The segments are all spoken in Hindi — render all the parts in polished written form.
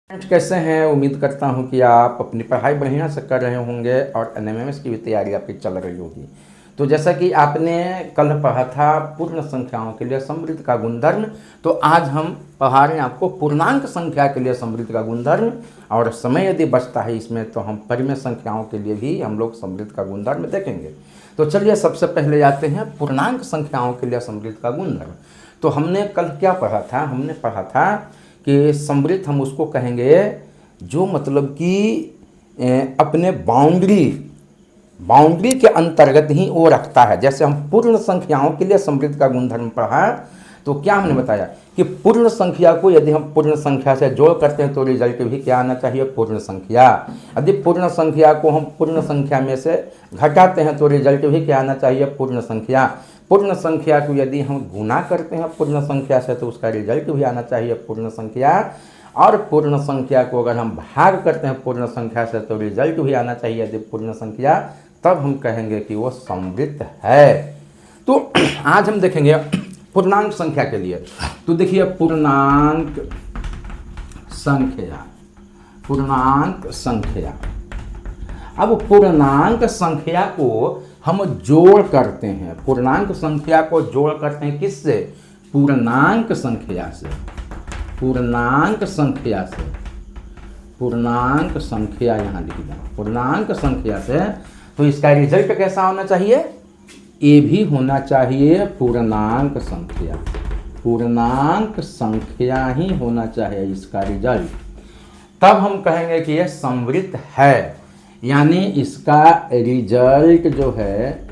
फ्रेंड्स, कैसे हैं। उम्मीद करता हूं कि आप अपनी पढ़ाई बढ़िया से कर रहे होंगे और एनएमएमएस की भी तैयारी आपकी चल रही होगी। तो जैसा कि आपने कल पढ़ा था पूर्ण संख्याओं के लिए समृद्ध का गुणधर्म, तो आज हम पढ़ा रहे हैं आपको पूर्णांक संख्या के लिए समृद्ध का गुणधर्म। और समय यदि बचता है इसमें तो हम परिमेय संख्याओं के लिए भी हम लोग समृद्ध का गुणधर्म देखेंगे। तो चलिए सबसे पहले आते हैं पूर्णांक संख्याओं के लिए समृद्ध का गुणधर्म। तो हमने कल क्या पढ़ा था, हमने पढ़ा था कि समृद्ध हम उसको कहेंगे जो मतलब कि अपने बाउंड्री के अंतर्गत ही वो रखता है। जैसे हम पूर्ण संख्याओं के लिए समृद्ध का गुणधर्म पढ़ा, तो क्या हमने बताया कि पूर्ण संख्या को यदि हम पूर्ण संख्या से जोड़ करते हैं तो रिजल्ट भी क्या आना चाहिए, पूर्ण संख्या। यदि पूर्ण संख्या को हम पूर्ण संख्या में से घटाते हैं तो रिजल्ट भी क्या आना चाहिए, पूर्ण संख्या। पूर्ण संख्या को यदि हम गुना करते हैं पूर्ण संख्या से तो उसका रिजल्ट भी आना चाहिए पूर्ण संख्या। और पूर्ण संख्या को अगर हम भाग करते हैं पूर्ण संख्या से तो रिजल्ट भी आना चाहिए यदि पूर्ण संख्या, तब हम कहेंगे कि वो समृद्ध है। तो आज हम देखेंगे पूर्णांक संख्या के लिए। तो देखिए पूर्णांक संख्या। अब पूर्णांक संख्या को हम जोड़ करते हैं, पूर्णांक संख्या को जोड़ करते हैं किससे, पूर्णांक संख्या से। पूर्णांक संख्या यहाँ लिख दें, पूर्णांक संख्या से। तो इसका रिजल्ट कैसा होना चाहिए, ये भी होना चाहिए पूर्णांक संख्या ही होना चाहिए इसका रिजल्ट। तब हम कहेंगे कि यह समृद्ध है, यानी इसका रिजल्ट जो है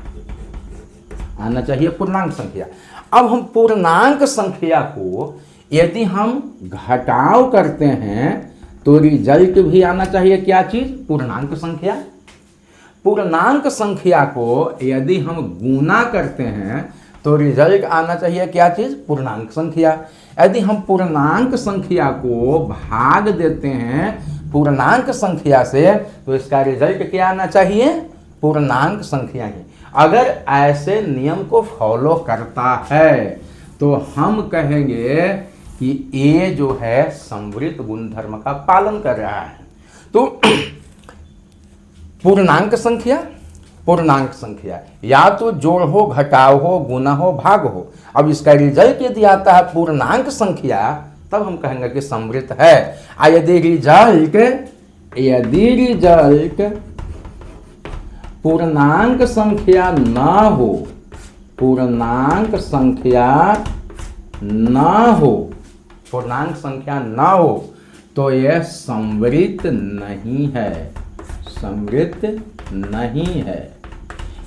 आना चाहिए पूर्णांक संख्या। अब हम पूर्णांक संख्या को यदि हम घटाव करते हैं तो रिजल्ट भी आना चाहिए क्या चीज, पूर्णांक संख्या। पूर्णांक संख्या को यदि हम गुना करते हैं तो रिजल्ट आना चाहिए क्या चीज, पूर्णांक संख्या। यदि हम पूर्णांक संख्या को भाग देते हैं पूर्णांक संख्या से तो इसका रिजल्ट क्या आना चाहिए, पूर्णांक संख्या ही। अगर ऐसे नियम को फॉलो करता है तो हम कहेंगे कि ये जो है समृद्ध गुणधर्म का पालन कर रहा है। तो पूर्णांक संख्या या तो जोड़ हो, घटाव हो, गुना हो, भाग हो। अब इसका रिजल्ट यदि आता है पूर्णांक संख्या तब हम कहेंगे कि समृद्ध है। यदि रिजल्ट पूर्णांक संख्या ना हो तो यह समृद्ध नहीं है।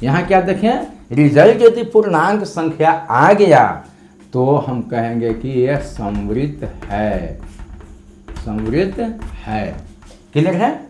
यहाँ क्या देखें, रिजल्ट यदि पूर्णांक संख्या आ गया तो हम कहेंगे कि यह समृद्ध है। क्लियर है।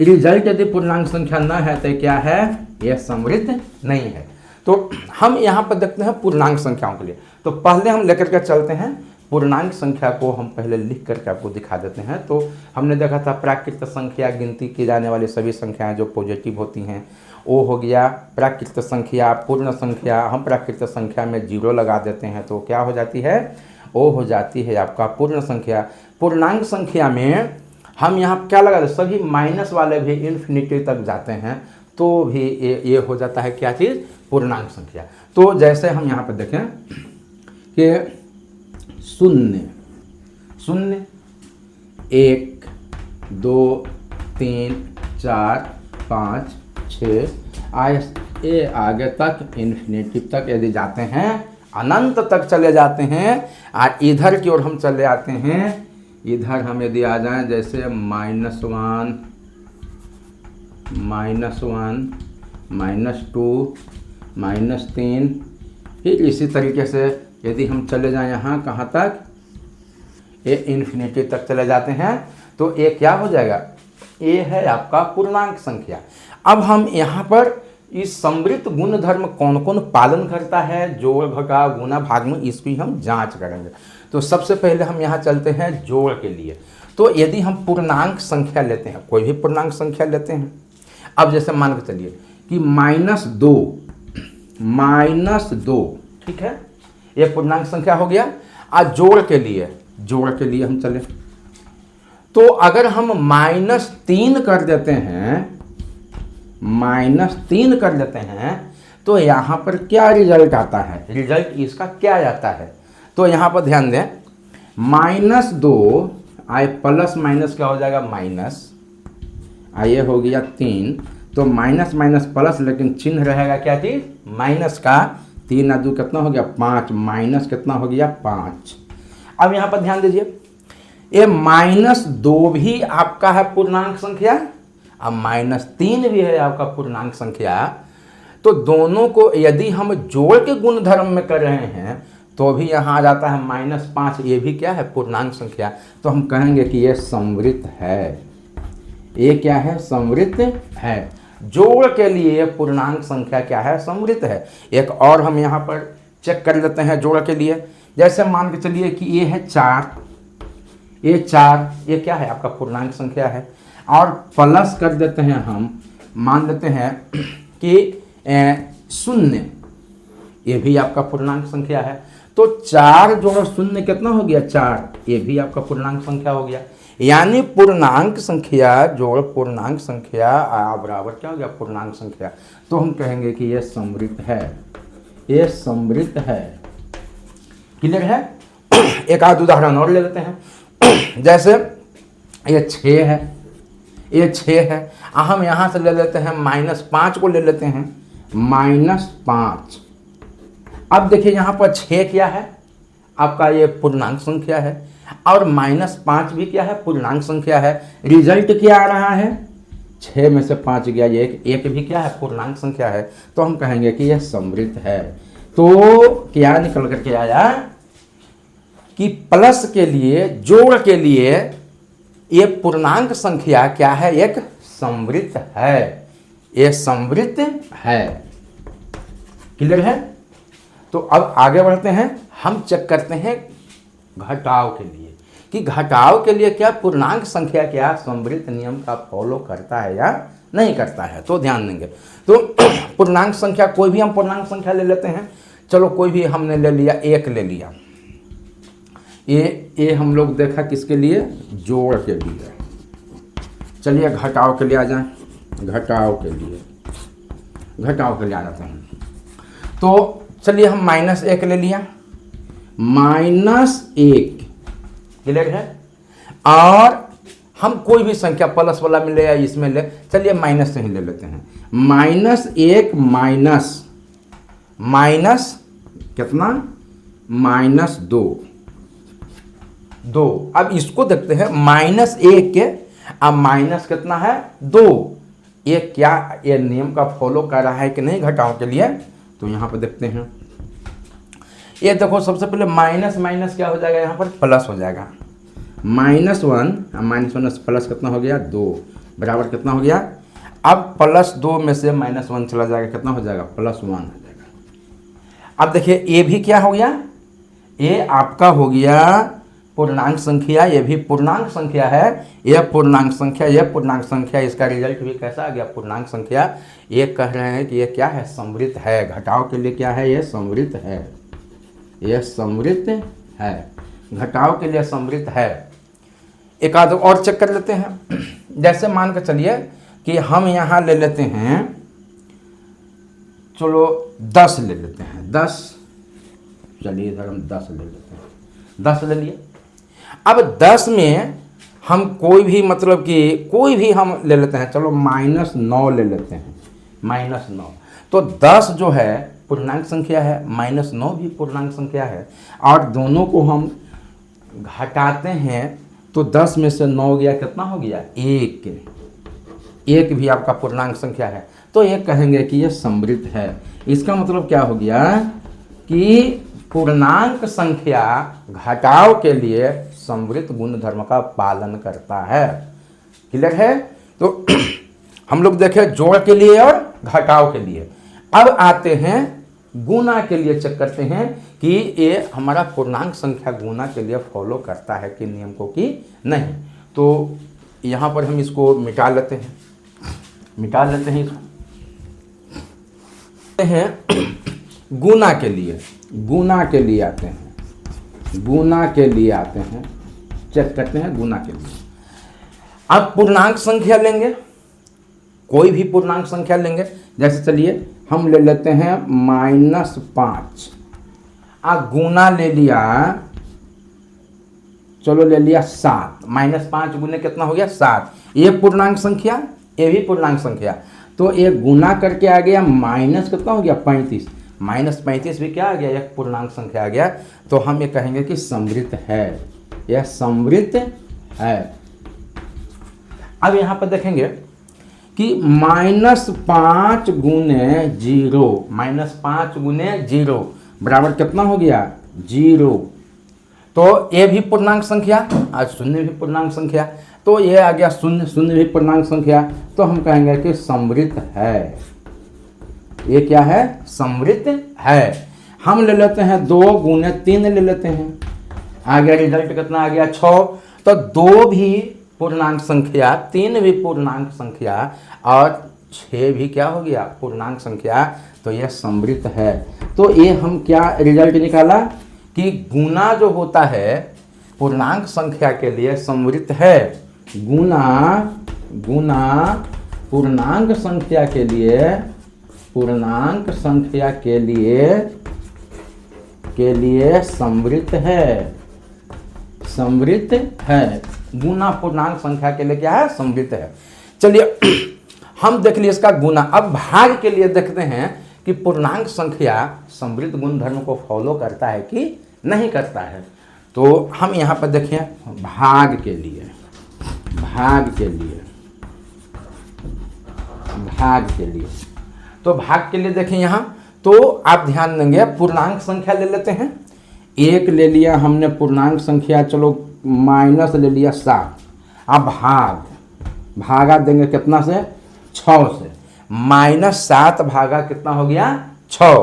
रिजल्ट यदि पूर्णांक संख्या न है तो क्या है, यह समृद्ध नहीं है। तो हम यहाँ पर देखते हैं पूर्णांक संख्याओं के लिए। तो पहले हम लेकर के चलते हैं पूर्णांक संख्या को, हम पहले लिख करके आपको दिखा देते हैं। तो हमने देखा था प्राकृत संख्या, गिनती की जाने वाली सभी संख्याएं जो पॉजिटिव होती हैं वो हो गया प्राकृत संख्या। पूर्ण संख्या, हम प्राकृत संख्या में 0 लगा देते हैं तो क्या हो जाती है, वो हो जाती है आपका पूर्ण संख्या। पूर्णांक संख्या में हम यहाँ क्या लगा देते, सभी माइनस वाले भी इन्फिनिटी तक जाते हैं तो भी ये हो जाता है क्या चीज़, पूर्णांक संख्या। तो जैसे हम यहाँ पर देखें कि 0, 1, 2, 3, 4, 5, 6 ये आगे तक इन्फिनिटी तक यदि जाते हैं, अनंत तक चले जाते हैं। और इधर की ओर हम चले आते हैं, इधर हम यदि आ जाएं जैसे -1, -2, -3, फिर इसी तरीके से यदि हम चले जाएं यहाँ कहाँ तक, ये इन्फिनिटी तक चले जाते हैं तो ये क्या हो जाएगा, ये है आपका पूर्णांक संख्या। अब हम यहाँ पर इस समृद्ध गुणधर्म कौन कौन पालन करता है, जोड़, घटाव, गुना, भाग में, इसकी हम जांच करेंगे। तो सबसे पहले हम यहाँ चलते हैं जोड़ के लिए। तो यदि हम पूर्णांक संख्या लेते हैं, कोई भी पूर्णांक संख्या लेते हैं, अब जैसे मान के चलिए कि -2, ठीक है, ये पूर्णांक संख्या हो गया। आज जोड़ के लिए हम चले तो अगर हम -3 कर देते हैं, -3 कर देते हैं, तो यहाँ पर क्या रिजल्ट आता है, रिजल्ट इसका क्या आता है? तो यहाँ पर ध्यान दें, -2 आए प्लस माइनस क्या हो जाएगा, माइनस आइए हो गया 3, तो माइनस माइनस प्लस, लेकिन चिन्ह रहेगा क्या चीज, माइनस का। 3 और 2 कितना हो गया, 5, माइनस कितना हो गया, 5। अब यहाँ पर ध्यान दीजिए, ये -2 भी आपका है पूर्णांक संख्या, अब -3 भी है आपका पूर्णांक संख्या। तो दोनों को यदि हम जोड़ के गुणधर्म में कर रहे हैं तो भी यहाँ आ जाता है -5, ये भी क्या है, पूर्णांक संख्या। तो हम कहेंगे कि ये समवृत्त है, ये क्या है, समवृत्त है। जोड़ के लिए पूर्णांक संख्या क्या है, समवृत्त है। एक और हम यहाँ पर चेक कर लेते हैं जोड़ के लिए। जैसे मान के चलिए कि ये है 4, ये 4, ये क्या है आपका पूर्णांक संख्या है, और प्लस कर देते हैं हम, मान लेते हैं कि 0, ये भी आपका पूर्णांक संख्या है। तो 4 जोड़ 0 कितना हो गया, 4, ये भी आपका पूर्णांक संख्या हो गया। यानी पूर्णांक संख्या जोड़ पूर्णांक संख्या बराबर क्या हो गया, पूर्णांक संख्या। तो हम कहेंगे कि यह समवृत्त है, ये समवृत्त है। क्लियर है? एक आध उदाहरण और ले लेते हैं। जैसे ये 6 है, ये 6 है, हम यहाँ से ले लेते हैं -5 को ले लेते हैं, -5। अब देखिए यहाँ पर 6 क्या है आपका, ये पूर्णांक संख्या है, और -5 भी क्या है, पूर्णांक संख्या है। रिजल्ट क्या आ रहा है, 6 में से 5 गया, ये एक भी क्या है, पूर्णांक संख्या है। तो हम कहेंगे कि यह समवृत्त है। तो क्या निकल करके आया कि प्लस के लिए, जोड़ के लिए ये पूर्णांक संख्या क्या है, एक समवृत्त है, ये समवृत्त है। क्लियर है? तो अब आगे बढ़ते हैं, हम चेक करते हैं घटाव के लिए कि घटाव के लिए क्या पूर्णांक संख्या क्या समवृत्त नियम का फॉलो करता है या नहीं करता है। तो ध्यान देंगे, तो पूर्णांक संख्या कोई भी हम पूर्णांक संख्या ले लेते हैं। चलो कोई भी हमने ले लिया, 1 ले लिया, ये हम लोग देखा किसके लिए, जोड़ के लिए। चलिए घटाव के लिए आ जाए, घटाव के लिए आ जाते हैं। तो चलिए हम -1 ले लिया, -1, क्लियर है। और हम कोई भी संख्या प्लस वाला में ले या इसमें ले, चलिए माइनस से ही ले लेते हैं, -1 माइनस कितना, -2। अब इसको देखते हैं, -1 के अब माइनस कितना है, 2। ये क्या ये नियम का फॉलो कर रहा है कि नहीं घटाव के लिए। तो यहाँ पर देखते हैं, ये देखो सबसे पहले माइनस माइनस क्या हो जाएगा, यहाँ पर प्लस हो जाएगा, -1 प्लस कितना हो गया, 2 बराबर कितना हो गया। अब +2 में से -1 चला जाएगा, कितना हो जाएगा, +1 हो जाएगा। अब देखिए ये भी क्या हो गया, ये आपका हो गया पूर्णांक संख्या, ये भी पूर्णांक संख्या है, यह पूर्णांक संख्या, यह पूर्णांक संख्या, इसका रिजल्ट भी कैसा आ गया, पूर्णांक संख्या। ये कह रहे हैं कि ये क्या है, समवृत्त है। घटाव के लिए क्या है, ये समवृत्त है, यह समवृत्त है, घटाव के लिए समवृत्त है। एक आध और चेक कर लेते हैं। जैसे मान के चलिए कि हम यहाँ ले लेते हैं, चलो 10 ले लेते हैं, 10, चलिए इधर हम 10 ले लेते हैं, 10 ले लिए। अब 10 में हम कोई भी मतलब कि कोई भी हम ले लेते हैं, चलो -9 ले लेते हैं, -9। तो 10 जो है पूर्णांक संख्या है, -9 भी पूर्णांक संख्या है, और दोनों को हम घटाते हैं तो 10 में से 9 गया, कितना हो गया, 1 भी आपका पूर्णांक संख्या है। तो ये कहेंगे कि ये समवृत्त है। इसका मतलब क्या हो गया कि पूर्णांक संख्या घटाव के लिए समवृत्त गुणधर्म का पालन करता है। क्लियर है? तो हम लोग देखें जोड़ के लिए और घटाव के लिए। अब आते हैं गुना के लिए, चेक करते हैं कि ये हमारा पूर्णांक संख्या गुना के लिए फॉलो करता है कि नियम को कि नहीं। तो यहाँ पर हम इसको मिटा लेते हैं, इसको गुना के लिए आते हैं, चेक करते हैं गुना के लिए। अब पूर्णांक संख्या लेंगे, कोई भी पूर्णांक संख्या लेंगे, जैसे चलिए हम ले लेते हैं -5, गुना ले लिया, चलो ले लिया 7, -5 गुने कितना हो गया 7, ये पूर्णांक संख्या, ये भी पूर्णांक संख्या, तो ये गुना करके आ गया माइनस कितना हो गया 35, -35 भी क्या आ गया, एक पूर्णांक संख्या आ गया, तो हम ये कहेंगे कि समृद्ध है, यह समृद्ध है। अब यहाँ पर देखेंगे कि -5 गुने 0, -5 गुने 0 बराबर कितना हो गया 0, तो ये भी पूर्णांक संख्या और शून्य भी पूर्णांक संख्या, तो ये आ गया शून्य, शून्य भी पूर्णांक संख्या, तो हम कहेंगे कि समृद्ध है, ये क्या है समृद्ध है। हम ले लेते हैं 2 गुने 3 ले लेते हैं, आ गया रिजल्ट कितना आ गया 6, तो 2 भी पूर्णांक संख्या, 3 भी पूर्णांक संख्या और 6 भी क्या हो गया पूर्णांक संख्या, तो यह समृद्ध है। तो ये हम क्या रिजल्ट निकाला कि गुना जो होता है पूर्णांक संख्या के लिए समृद्ध है, गुना पूर्णांक संख्या के लिए, पूर्णांक संख्या के लिए समृद्ध है, समृद्ध है, गुना पूर्णांक संख्या के लिए क्या है समृद्ध है। चलिए हम देख लिए इसका गुना, अब भाग के लिए देखते हैं कि पूर्णांक संख्या समृद्ध गुणधर्म को फॉलो करता है कि नहीं करता है। तो हम यहाँ पर देखें भाग के लिए, तो भाग के लिए देखें यहाँ, तो आप ध्यान देंगे पूर्णांक संख्या ले लेते हैं, 1 ले लिया हमने पूर्णांक संख्या, चलो माइनस ले लिया 7, अब भागा देंगे कितना से 6 से, -7 भागा कितना हो गया 6,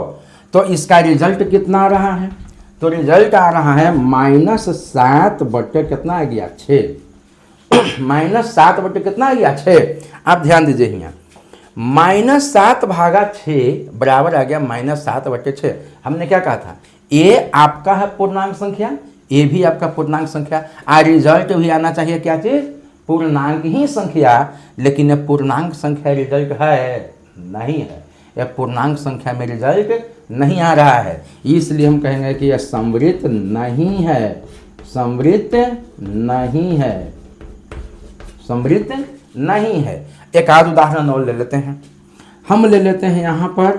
तो इसका रिजल्ट कितना आ रहा है, तो रिजल्ट आ रहा है -7 बटे कितना आ गया 6, -7 बटे कितना आ गया 6। आप ध्यान दीजिए यहाँ, -7 भागा 6 बराबर आ गया -7 बटे 6। हमने क्या कहा था, ये आपका है पूर्णांक संख्या, ये भी आपका पूर्णांक संख्या, और रिजल्ट भी आना चाहिए क्या चीज पूर्णांक ही संख्या, लेकिन यह पूर्णांक संख्या रिजल्ट है नहीं है, यह पूर्णांक संख्या में रिजल्ट नहीं आ रहा है, इसलिए हम कहेंगे कि यह समृद्ध नहीं है, समृद्ध नहीं है, समृद्ध नहीं है। एक आध उदाहरण और ले लेते हैं, हम ले लेते हैं यहाँ पर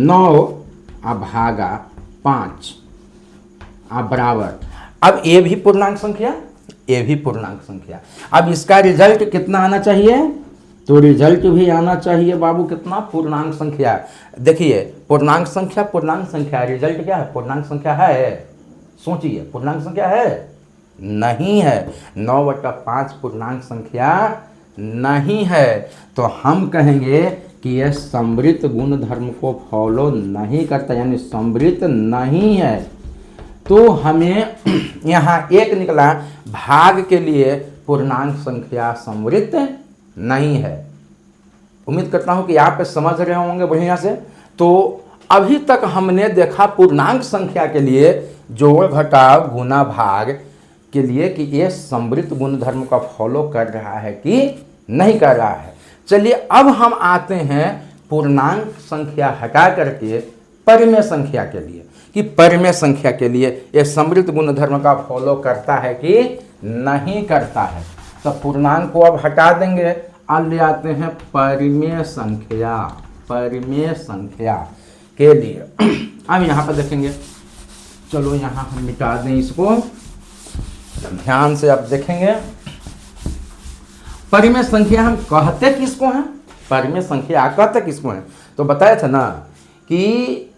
9 भागा 5 बराबर, अब ये भी पूर्णांक संख्या, ये भी पूर्णांक संख्या, अब इसका रिजल्ट कितना आना चाहिए, तो रिजल्ट भी आना चाहिए बाबू कितना पूर्णांक संख्या। देखिए पूर्णांक संख्या, रिजल्ट क्या है पूर्णांक संख्या है, सोचिए पूर्णांक संख्या है नहीं है, 9/5 पूर्णांक संख्या नहीं है, तो हम कहेंगे कि यह समृद्ध गुण धर्म को फॉलो नहीं करता, यानी समृद्ध नहीं है। तो हमें यहाँ 1 निकला, भाग के लिए पूर्णांक संख्या समृद्ध नहीं है। उम्मीद करता हूँ कि आप समझ रहे होंगे बढ़िया से। तो अभी तक हमने देखा पूर्णांक संख्या के लिए जोड़ घटाव गुना भाग के लिए कि ये समृद्ध गुण धर्म का फॉलो कर रहा है कि नहीं कर रहा है। चलिए अब हम आते हैं पूर्णांक संख्या हटा करके परिमेय संख्या के लिए, कि परिमेय संख्या के लिए ये समृद्ध गुण धर्म का फॉलो करता है कि नहीं करता है। तो पूर्णांक को अब हटा देंगे, अब ले आते हैं परिमेय संख्या, परिमेय संख्या के लिए। अब यहाँ पर देखेंगे, चलो यहाँ हम मिटा दें इसको, ध्यान से आप देखेंगे परिमेय संख्या हम कहते किसको हैं, परिमेय संख्या कहते किसको हैं, तो बताया था ना कि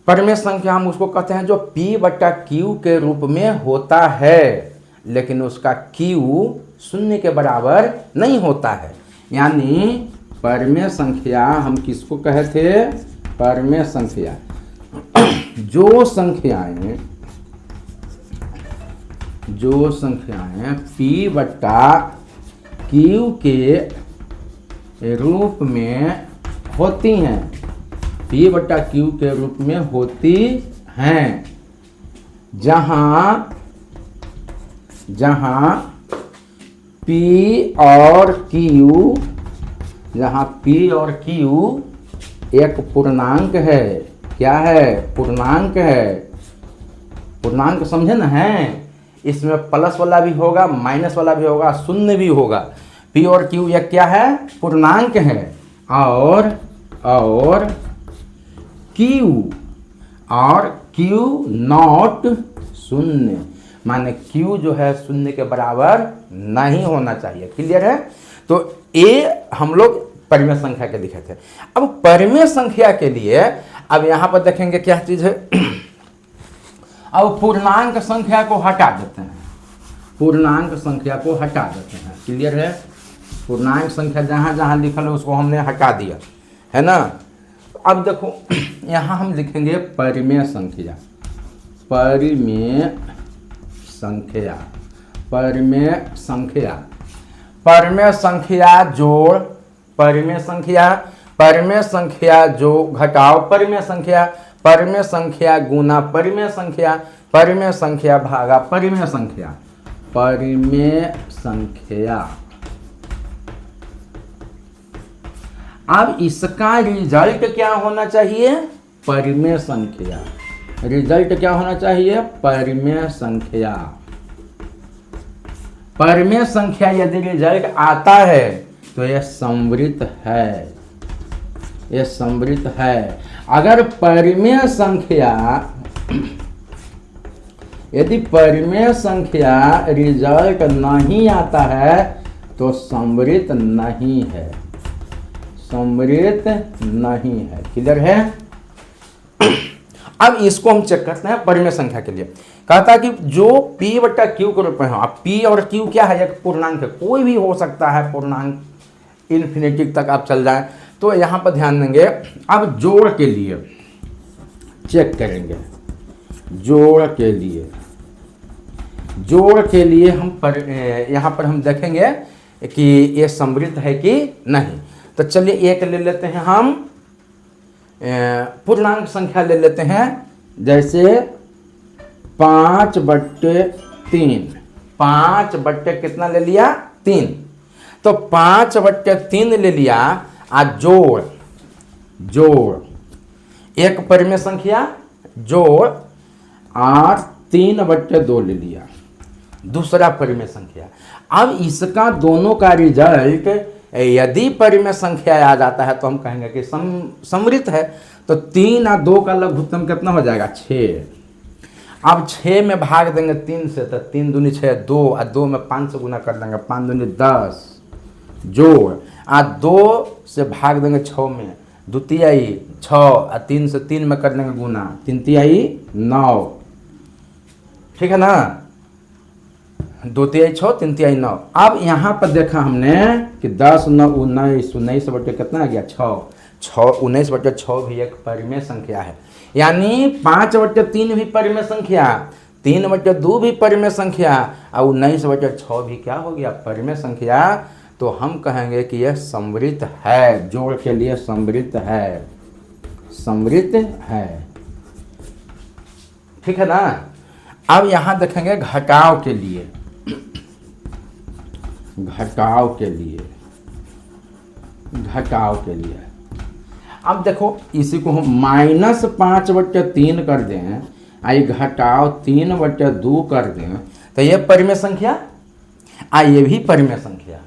परिमेय संख्या हम उसको कहते हैं जो P/Q के रूप में होता है, लेकिन उसका Q 0 के बराबर नहीं होता है। यानी परिमेय संख्या हम किसको कहे थे, परिमेय संख्या जो संख्याएं P/Q के रूप में होती हैं, P/Q के रूप में होती हैं, जहां P और Q, जहाँ P और Q एक पूर्णांक है। क्या है? पूर्णांक है। पूर्णांक समझे ना है? इसमें प्लस वाला भी होगा, माइनस वाला भी होगा, शून्य भी होगा। P और Q एक क्या है? पूर्णांक है। और Q नॉट शून्य, माने Q जो है शून्य के बराबर नहीं होना चाहिए। क्लियर है? तो ये हम लोग परिमेय संख्या के लिखे थे। अब परिमेय संख्या के लिए अब यहां पर देखेंगे क्या चीज है। अब पूर्णांक संख्या को हटा देते हैं। पूर्णांक संख्या को हटा देते हैं। क्लियर है? पूर्णांक संख्या जहां जहां लिखल है उसको हमने हटा दिया है ना। अब देखो यहां हम लिखेंगे परिमेय संख्या। परिमेय संख्या, परिमेय संख्या, परिमेय संख्या जोड़ परिमेय संख्या, परिमेय संख्या जो घटाओ परिमेय संख्या, परिमेय संख्या गुना परिमेय संख्या, परिमेय संख्या भागा परिमेय संख्या। परिमेय संख्या। अब इसका रिजल्ट क्या होना चाहिए? परिमेय संख्या। रिजल्ट क्या होना चाहिए? परिमेय संख्या। परिमेय संख्या यदि रिजल्ट आता है तो यह संवृत है। यह संवृत है। अगर परिमेय संख्या, यदि परिमेय संख्या रिजल्ट नहीं आता है तो संवृत नहीं है। संवृत नहीं है। क्लियर है? अब इसको हम चेक करते हैं परिमेय संख्या के लिए। कहता है कि जो P बटा Q के रूप में हो। अब P और Q क्या है? एक पूर्णांक है, कोई भी हो सकता है पूर्णांक, इन्फिनिटी तक आप चल जाएं। तो यहां पर ध्यान देंगे। अब जोड़ के लिए चेक करेंगे। जोड़ के लिए, जोड़ के लिए हम यहां पर हम देखेंगे कि ये समृद्ध है कि नहीं। तो चलिए एक ले लेते हैं हम पूर्णांक संख्या ले लेते हैं। जैसे 5/3। 5/ कितना ले लिया? 3। तो 5/3 ले लिया। आज जोड़, जोड़ एक परिमेय संख्या जोड़ और 3/2 ले लिया दूसरा परिमेय संख्या। अब इसका दोनों का रिजल्ट यदि परिमेय संख्या आ जाता है तो हम कहेंगे कि समृद्ध है। तो 3 और 2 का लघुत्तम कितना हो जाएगा? 6। अब 6 में भाग देंगे 3 से तो 3 दूनी 6, 2 और 2 में 5 से गुना कर देंगे, 5 दूनी 10 जोड़। और 2 से भाग देंगे 6 में, 2 तिहाई 6 और 3 से 3 में कर देंगे गुना, 3 तिहाई 9। ठीक है ना? 2 तिहाई 6, 3 तिहाई 9। अब यहाँ पर देखा हमने कि 10 9 19, 19 बटे कितना आ गया? 6। 19/6 भी एक परिमेय संख्या है। यानी 5/3 भी परिमेय संख्या, 3/2 भी परिमेय संख्या और 19/6 भी क्या हो गया? परिमेय संख्या। तो हम कहेंगे कि यह समृद्ध है। जोड़ के लिए समृद्ध है। समृद्ध है। ठीक है ना? अब यहां देखेंगे घटाव के लिए। घटाव के लिए, घटाव के लिए अब देखो इसी को हम -5/3 कर दें, आई घटाव 3/2 कर दें तो ये परिमेय संख्या, ये भी परिमेय संख्या।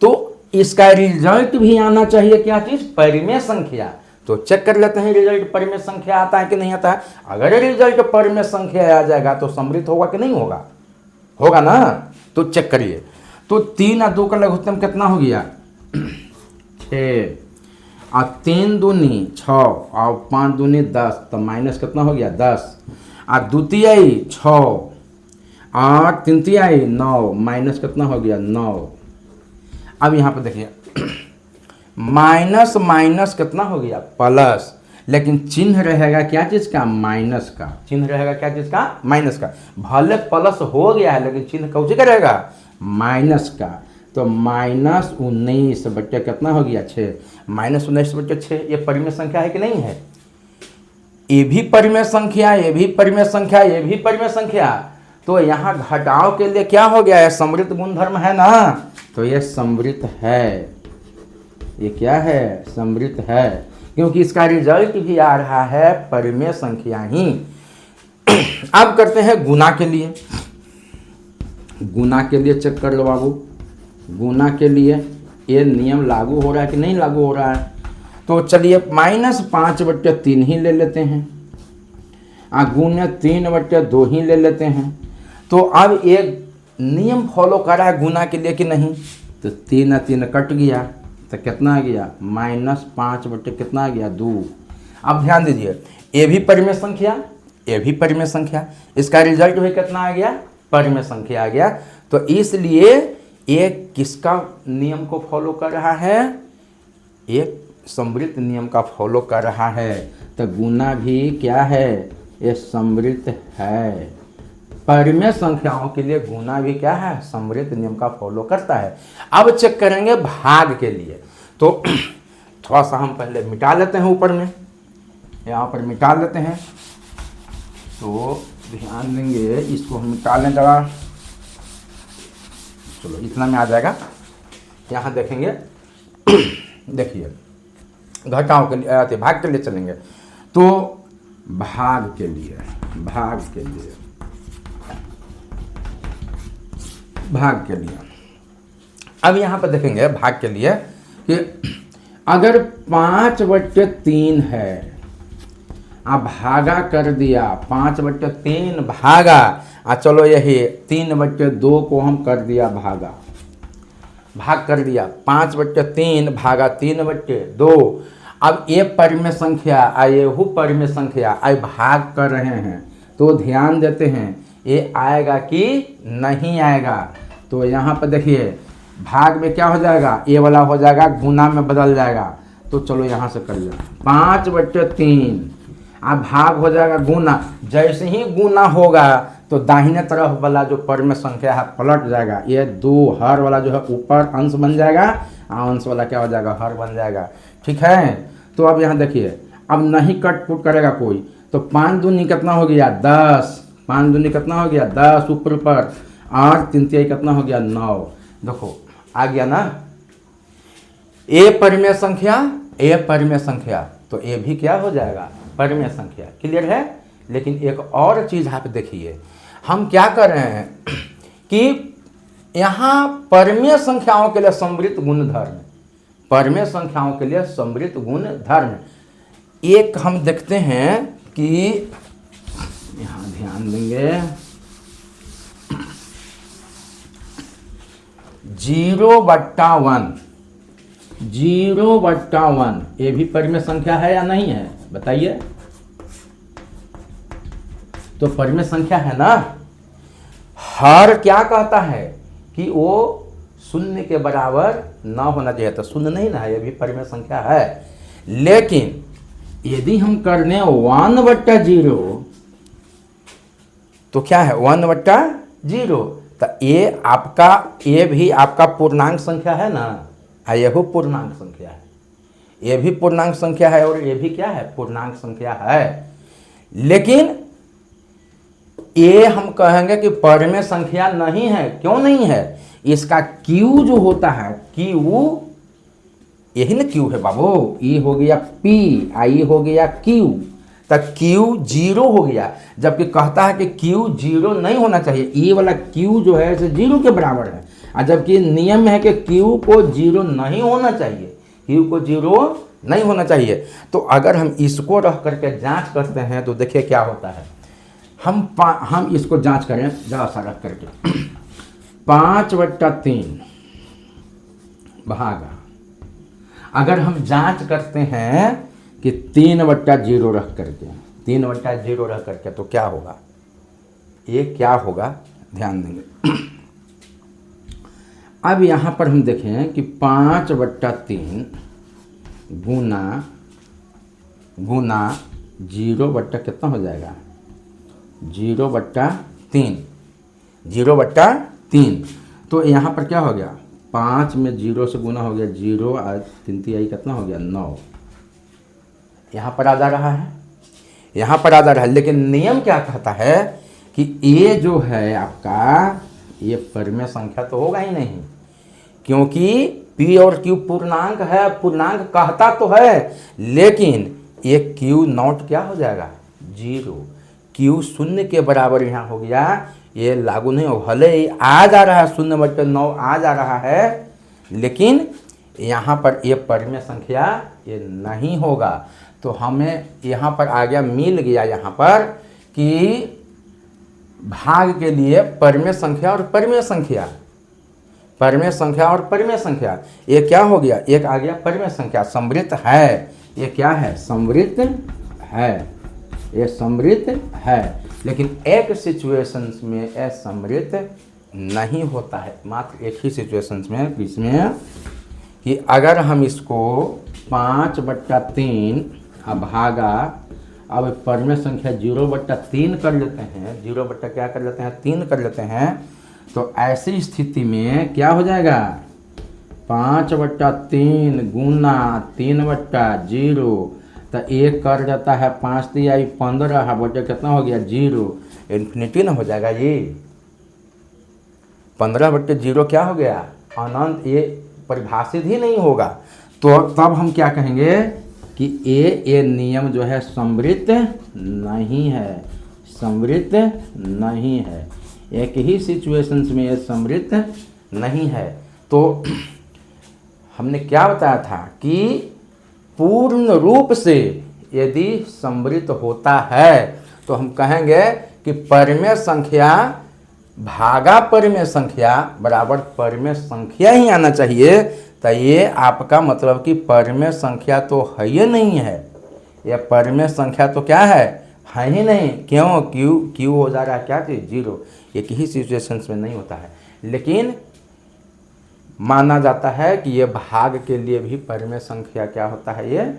तो इसका रिजल्ट भी आना चाहिए क्या चीज? परिमेय संख्या। तो चेक कर लेते हैं रिजल्ट परिमेय संख्या आता है कि नहीं आता है। अगर रिजल्ट परिमेय संख्या आ जाएगा तो समृद्ध होगा कि नहीं होगा? होगा ना? तो चेक करिए। तो 3 और 2 का लघुत्तम कितना हो गया? 6 और 3 दूनी 6 और 5 दूनी 10, तो माइनस कितना हो गया? 10 और 2 तिहाई 6 और 3 तिहाई 9, माइनस कितना हो गया? 9। अब यहाँ पर देखिए माइनस माइनस कितना हो गया? प्लस। लेकिन चिन्ह रहेगा क्या चीज का? माइनस का। चिन्ह रहेगा क्या चीज का? माइनस का। भले प्लस हो गया है लेकिन चिन्ह कौन सी का रहेगा? माइनस का। तो -19 बटे कितना हो गया? 6। -19/6 ये परिमेय संख्या है कि नहीं है? ये भी परिमेय संख्या, ये भी परिमेय संख्या, ये भी परिमेय संख्या। तो यहाँ घटाव के लिए क्या हो गया है, समृद्ध गुणधर्म है ना, तो ये समृद्ध है, ये क्या है, समृद्ध है, क्योंकि इसका रिजल्ट भी आ रहा है परिमेय संख्या ही। अब करते हैं गुना के लिए। गुना के लिए चेक कर लो बाबू, गुना के लिए ये नियम लागू हो रहा है कि नहीं लागू हो रहा है। तो चलिए -5/3 ही ले लेते हैं, गुना 3/2 ही ले लेते हैं। तो अब एक नियम फॉलो कर रहा है गुना के लिए कि नहीं, तो 3 और 3 कट गया, तो कितना आ गया, -5 कितना आ गया, 2। अब ध्यान दीजिए, ये भी परिमेय संख्या, ये भी परिमेय संख्या, इसका रिजल्ट भी कितना आ गया, परिमेय संख्या आ गया। तो इसलिए ये किसका नियम को फॉलो कर रहा है, एक समृद्ध नियम का फॉलो कर रहा है। तो गुना भी क्या है, ये समृद्ध है। परिमेय संख्याओं के लिए गुना भी क्या है, समृद्ध नियम का फॉलो करता है। अब चेक करेंगे भाग के लिए, तो थोड़ा सा हम पहले मिटा लेते हैं, ऊपर में यहाँ पर मिटा लेते हैं। तो ध्यान देंगे, इसको हम मिटा लें जरा, चलो इतना में आ जाएगा। यहाँ देखेंगे देखिए घटाओं के लिए, भाग के लिए चलेंगे। तो भाग के लिए, भाग के लिए, भाग के लिए, अब यहाँ पर देखेंगे भाग के लिए कि अगर 5/3 है, अब भागा कर दिया, 5/3 भागा, चलो यही 3/2 को हम कर दिया भागा, भाग कर दिया, 5/3 भागा 3/2। अब ये परिमेय संख्या आए, हु परिमेय संख्या आए, भाग कर रहे हैं, तो ध्यान देते हैं ये आएगा कि नहीं आएगा। तो यहाँ पर देखिए भाग में क्या हो जाएगा, ये वाला हो जाएगा गुना में बदल जाएगा। तो चलो यहाँ से कर लिया 5/3, अब भाग हो जाएगा गुना। जैसे ही गुना होगा तो दाहिने तरफ वाला जो परिमेय संख्या है पलट जाएगा, ये 2 हर वाला जो है ऊपर अंश बन जाएगा, अंश वाला क्या हो जाएगा, हर बन जाएगा। ठीक है, तो अब यहाँ देखिए, अब नहीं कट पुट करेगा कोई, तो 5 दूनी कितना हो गया, 10, 5 दूनी कितना हो गया, 10 ऊपर ऊपर, और 3 तिहाई कितना हो गया, 9। देखो आ गया ना, ए परिमेय संख्या, ए परिमेय संख्या, तो ये भी क्या हो जाएगा, परिमेय संख्या। क्लियर है। लेकिन एक और चीज़ आप देखिए, हम क्या कर रहे हैं कि यहाँ परिमेय संख्याओं के लिए समृद्ध गुणधर्म, परिमेय संख्याओं के लिए समृद्ध गुणधर्म एक हम देखते हैं कि यहाँ ध्यान देंगे 0/1, 0/1 ये भी परिमेय संख्या है या नहीं है, बताइए। तो परिमेय संख्या है ना। हर क्या कहता है कि वो 0 के बराबर ना होना चाहिए, तो 0 नहीं ना है, ये भी परिमेय संख्या है। लेकिन यदि हम करने 1/0, तो क्या है 1/0, तो ये आपका, ये भी आपका पूर्णांक संख्या है ना, ये भी पूर्णांक संख्या है, ये भी पूर्णांक संख्या है, और ये भी क्या है, पूर्णांक संख्या है। लेकिन ये हम कहेंगे कि परिमेय संख्या नहीं है। क्यों नहीं है, इसका Q जो होता है, Q यही ना Q है बाबू, E हो गया P, I हो गया Q, तो Q 0 हो गया। जबकि कहता है कि Q 0 नहीं होना चाहिए, E वाला Q जो है 0 के बराबर है, और जबकि नियम है कि Q को 0 नहीं होना चाहिए, Q को 0 नहीं होना चाहिए। तो अगर हम इसको रख करके जांच करते हैं तो देखिए क्या होता है। हम इसको जांच करें जरा सा रख करके 5/3 भागा, अगर हम जांच करते हैं कि 3/0 रख करके, 3/0 रख करके, तो क्या होगा, ये क्या होगा, ध्यान देंगे। अब यहाँ पर हम देखें कि 5/3 गुना 0 कितना हो जाएगा, 0/3, 0/3। तो यहाँ पर क्या हो गया, 5 में 0 से गुना हो गया 0, आज 3 तिहाई कितना हो गया 9, यहाँ पर आ जा रहा है, यहाँ पर आ जा रहा है। लेकिन नियम क्या कहता है कि कि ये जो है आपका ये परिमेय संख्या तो होगा ही नहीं, क्योंकि पी और क्यू पूर्णांक है, पूर्णांक कहता तो है, लेकिन ये क्यू नॉट क्या हो जाएगा, 0। क्यू शून्य के बराबर यहाँ हो गया, ये लागू नहीं हो, भले ही आ जा रहा है 0/9 आ जा रहा है, लेकिन यहाँ पर ये परिमेय संख्या ये नहीं होगा। तो हमें यहाँ पर आ गया, मिल गया यहाँ पर कि भाग के लिए परिमेय संख्या और परिमेय संख्या, परिमेय संख्या और परिमेय संख्या, ये क्या हो गया, एक आ गया परिमेय संख्या, समृद्ध है। ये क्या है, समृद्ध है, ये समृद्ध है। लेकिन एक सिचुएशंस में ये समृद्ध नहीं होता है, मात्र एक ही सिचुएशंस में, इसमें कि अगर हम इसको 5/3 भागा, अब परिमेय संख्या 0/3 कर लेते हैं, 0 बट्टा क्या कर लेते हैं, 3 कर लेते हैं, तो ऐसी स्थिति में क्या हो जाएगा, 5/3 गुना 3/0, तो एक कर जाता है 5 दिया 15 बटे कितना हो गया 0, इन्फिनिटी ना हो जाएगा ये, 15/0 क्या हो गया, अनंत, ये परिभाषित ही नहीं होगा। तो तब हम क्या कहेंगे कि ये नियम जो है समृद्ध नहीं है, समृद्ध नहीं है, एक ही सिचुएशंस में ये समृद्ध नहीं है। तो हमने क्या बताया था कि पूर्ण रूप से यदि समृद्ध होता है तो हम कहेंगे कि परिमेय संख्या भागा परिमेय संख्या बराबर परिमेय संख्या ही आना चाहिए। तो ये आपका मतलब कि परिमेय संख्या तो है ही नहीं है, ये परिमेय संख्या तो क्या है ही नहीं, क्यों, क्यू हो जा रहा है क्या चीज़, 0। एक ही सिचुएशंस में नहीं होता है, लेकिन माना जाता है कि ये भाग के लिए भी परिमेय संख्या क्या होता है, ये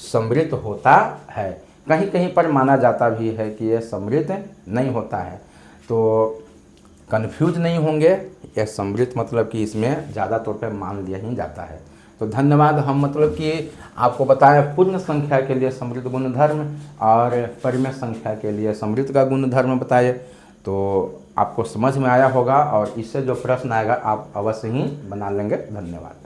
समृद्ध होता है। कहीं कहीं पर माना जाता भी है कि ये समृद्ध नहीं होता है। तो कंफ्यूज नहीं होंगे, यह समृद्ध मतलब कि इसमें ज़्यादा तौर पे मान लिया ही जाता है। तो धन्यवाद। हम मतलब कि आपको बताया पूर्ण संख्या के लिए समृद्ध गुणधर्म और परिमेय संख्या के लिए समृद्ध का गुणधर्म बताए, तो आपको समझ में आया होगा और इससे जो प्रश्न आएगा आप अवश्य ही बना लेंगे। धन्यवाद।